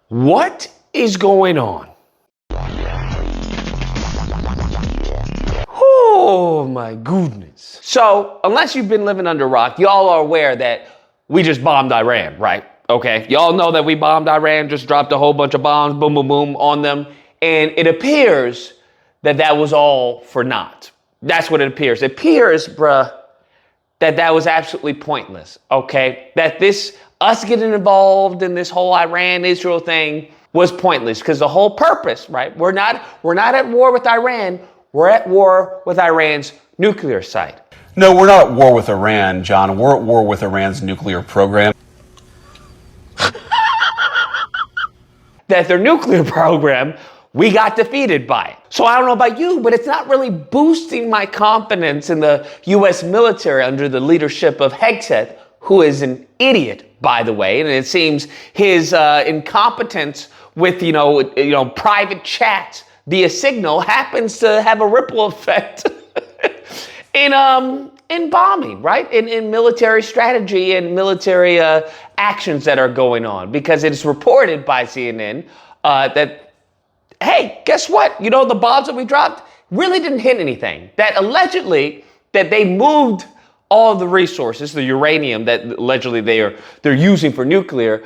What is going on? Oh my goodness. So, unless you've been living under a rock, y'all are aware that we just bombed Iran, right? Okay, y'all know that we bombed Iran, just dropped a whole bunch of bombs, boom, boom, boom, on them. And it appears that that was all for naught. That's what it appears. It appears, bruh, that was absolutely pointless, okay? That us getting involved in this whole Iran-Israel thing was pointless because the whole purpose, right? We're not at war with Iran. We're at war with Iran's nuclear site. No, we're not at war with Iran, John. We're at war with Iran's nuclear program. That their nuclear program, we got defeated by it. So I don't know about you, but it's not really boosting my confidence in the U.S. military under the leadership of Hegseth, who is an idiot, by the way. And it seems his incompetence with, private chats via Signal happens to have a ripple effect in bombing, right? In military strategy and military actions that are going on, because it is reported by CNN that, hey, guess what? The bombs that we dropped really didn't hit anything. That allegedly that they moved all the resources, the uranium that allegedly they're using for nuclear.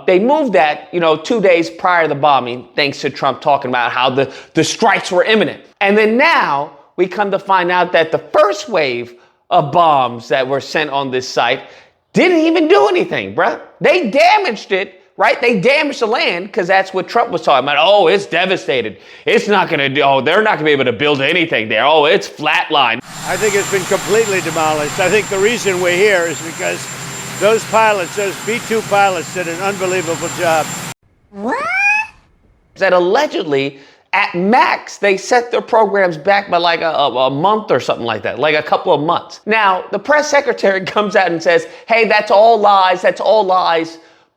They moved that, 2 days prior to the bombing, thanks to Trump talking about how the strikes were imminent. And then now we come to find out that the first wave of bombs that were sent on this site didn't even do anything, bruh. They damaged it, right? They damaged the land because that's what Trump was talking about. Oh, it's devastated. It's not going to do, they're not going to be able to build anything there. Oh, it's flatlined. I think it's been completely demolished. I think the reason we're here is because those pilots, those B-2 pilots, did an unbelievable job. What? That allegedly, at max, they set their programs back by like a month or something like that, like a couple of months. Now, the press secretary comes out and says, hey, that's all lies,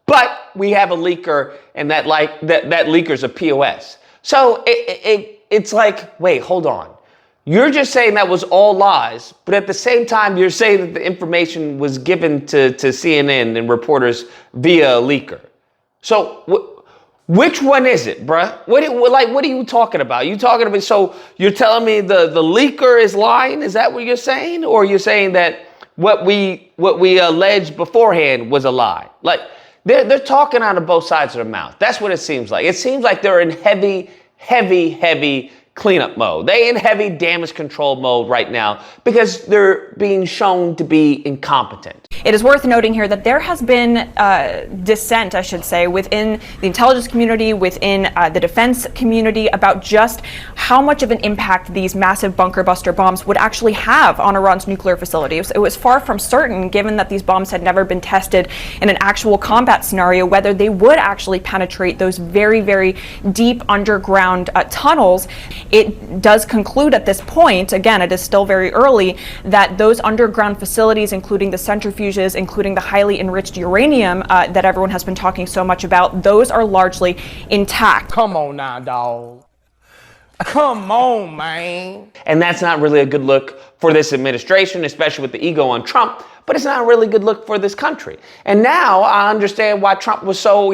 but we have a leaker, and that leaker's a POS. So it's like, wait, hold on. You're just saying that was all lies, but at the same time, you're saying that the information was given to CNN and reporters via a leaker. So which one is it, bruh? What are you talking about? So you're telling me the leaker is lying? Is that what you're saying? Or you're saying that what we alleged beforehand was a lie? Like, they're talking out of both sides of their mouth. That's what it seems like. It seems like they're in heavy cleanup mode. They in heavy damage control mode right now because they're being shown to be incompetent. It is worth noting here that there has been dissent, I should say, within the intelligence community, within the defense community, about just how much of an impact these massive bunker buster bombs would actually have on Iran's nuclear facilities. It was far from certain, given that these bombs had never been tested in an actual combat scenario, whether they would actually penetrate those very, very deep underground tunnels. It does conclude at this point, again, it is still very early, that those underground facilities, including the centrifuges, including the highly enriched uranium that everyone has been talking so much about, those are largely intact. Come on now, dog. Come on, man. And that's not really a good look for this administration, especially with the ego on Trump, but it's not a really good look for this country. And now I understand why Trump was so,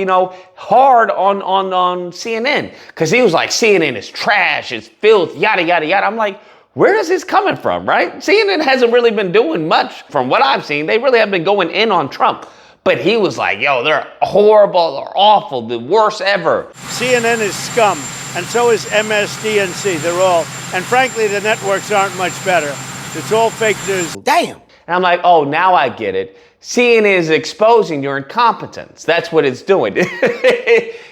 hard on CNN, because he was like, CNN is trash, it's filth, yada, yada, yada. I'm like, where is this coming from, right? CNN hasn't really been doing much from what I've seen. They really have been going in on Trump. But he was like, yo, they're horrible, they're awful, the worst ever. CNN is scum, and so is MSDNC. They're all, and frankly, the networks aren't much better. It's all fake news. Damn. And I'm like, oh, now I get it. CNN is exposing your incompetence. That's what it's doing.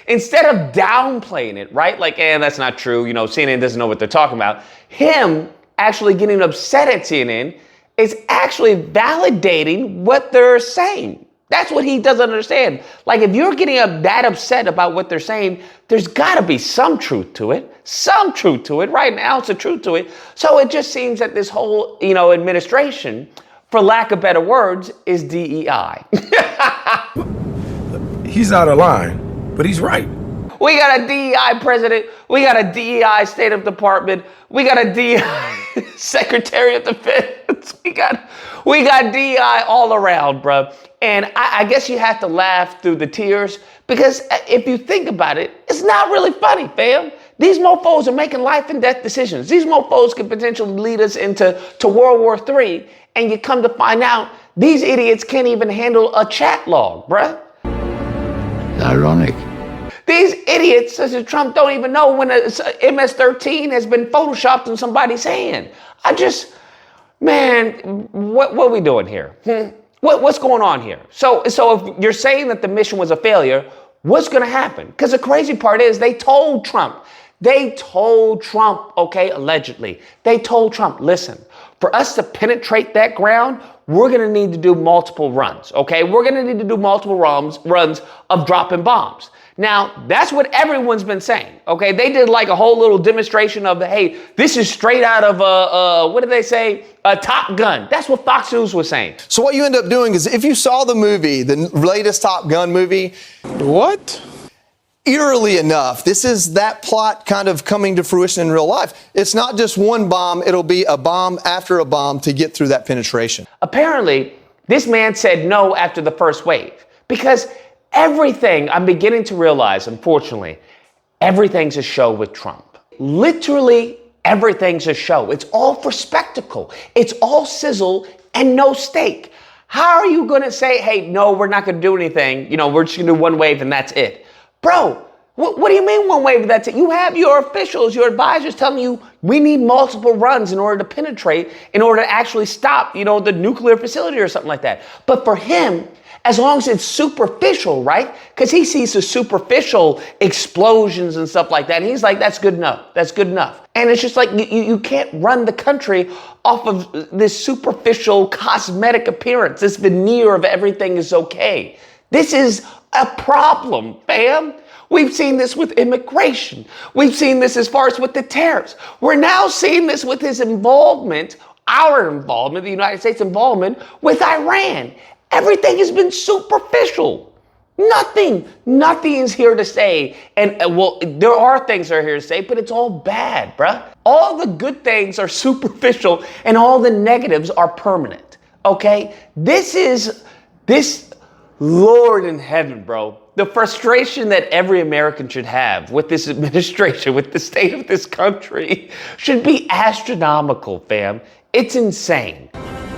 Instead of downplaying it, right? Like, that's not true. CNN doesn't know what they're talking about. Him actually getting upset at CNN is actually validating what they're saying. That's what he doesn't understand. Like, if you're getting that upset about what they're saying, there's got to be some truth to it. Some truth to it. Right now, it's a truth to it. So it just seems that this whole, administration, for lack of better words, is DEI. He's out of line, but he's right. We got a DEI president. We got a DEI State of Department. We got a DEI... Secretary of Defense. We got DEI all around, bro. And I guess you have to laugh through the tears because if you think about it, it's not really funny, fam. These mofos are making life and death decisions. These mofos could potentially lead us into World War III, and you come to find out these idiots can't even handle a chat log, bruh. Ironic. These idiots, such as Trump, don't even know when a MS-13 has been photoshopped in somebody's hand. Man, what are we doing here? What's going on here? So if you're saying that the mission was a failure, what's going to happen? Because the crazy part is they told Trump, okay, allegedly, they told Trump, listen, for us to penetrate that ground, we're going to need to do multiple runs, okay? We're going to need to do multiple runs of dropping bombs. Now, that's what everyone's been saying, okay? They did like a whole little demonstration of, hey, this is straight out of, what did they say? A Top Gun. That's what Fox News was saying. So what you end up doing is if you saw the movie, the latest Top Gun movie. What? Eerily enough, this is that plot kind of coming to fruition in real life. It's not just one bomb, it'll be a bomb after a bomb to get through that penetration. Apparently, this man said no after the first wave because everything, I'm beginning to realize, unfortunately, everything's a show with Trump. Literally, everything's a show. It's all for spectacle. It's all sizzle and no steak. How are you going to say, hey, no, we're not going to do anything. We're just going to do one wave and that's it. Bro, what do you mean one wave, that's it? You have your officials, your advisors telling you we need multiple runs in order to penetrate, in order to actually stop, the nuclear facility or something like that. But for him, as long as it's superficial, right? Because he sees the superficial explosions and stuff like that. And he's like, that's good enough. That's good enough. And it's just like, you can't run the country off of this superficial cosmetic appearance, this veneer of everything is okay. This is a problem, fam. We've seen this with immigration. We've seen this as far as with the tariffs. We're now seeing this with his involvement, our involvement, the United States involvement with Iran. Everything has been superficial. Nothing is here to stay. And well, there are things that are here to stay, but it's all bad, bruh. All the good things are superficial and all the negatives are permanent, okay? This Lord in heaven, bro. The frustration that every American should have with this administration, with the state of this country, should be astronomical, fam. It's insane.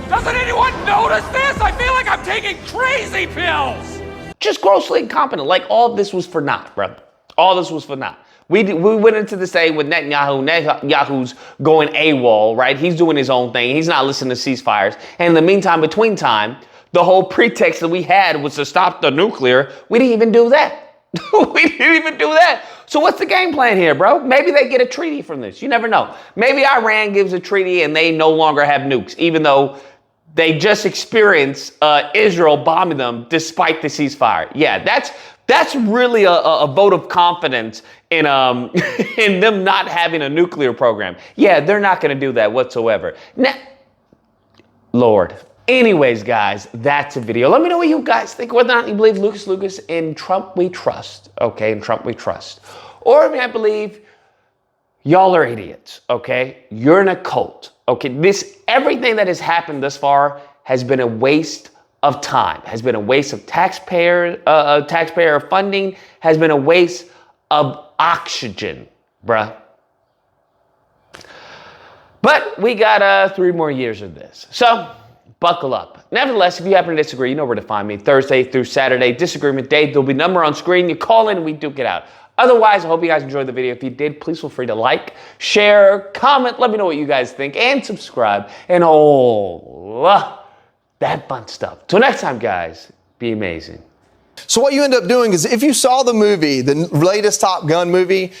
Doesn't anyone notice this? I feel like I'm taking crazy pills. Just grossly incompetent. Like all of this was for naught, bro. All this was for naught. We went into this day with Netanyahu. Netanyahu's going AWOL, right? He's doing his own thing. He's not listening to ceasefires. And in the meantime, between time, the whole pretext that we had was to stop the nuclear. We didn't even do that. We didn't even do that. So what's the game plan here, bro? Maybe they get a treaty from this. You never know. Maybe Iran gives a treaty and they no longer have nukes, even though they just experienced Israel bombing them despite the ceasefire. Yeah, that's really a vote of confidence in in them not having a nuclear program. Yeah, they're not going to do that whatsoever. Now, Lord. Anyways, guys, that's a video. Let me know what you guys think, whether or not you believe Lucas in Trump we trust, okay, in Trump we trust. Or if you believe y'all are idiots, okay? You're in a cult, okay? Everything that has happened thus far has been a waste of time, has been a waste of taxpayer funding, has been a waste of oxygen, bruh. But we got 3 more years of this. So, buckle up. Nevertheless, if you happen to disagree, you know where to find me. Thursday through Saturday, disagreement day. There'll be a number on screen. You call in and we duke it out. Otherwise, I hope you guys enjoyed the video. If you did, please feel free to like, share, comment. Let me know what you guys think and subscribe and all that fun stuff. Till next time, guys, be amazing. So what you end up doing is if you saw the movie, the latest Top Gun movie,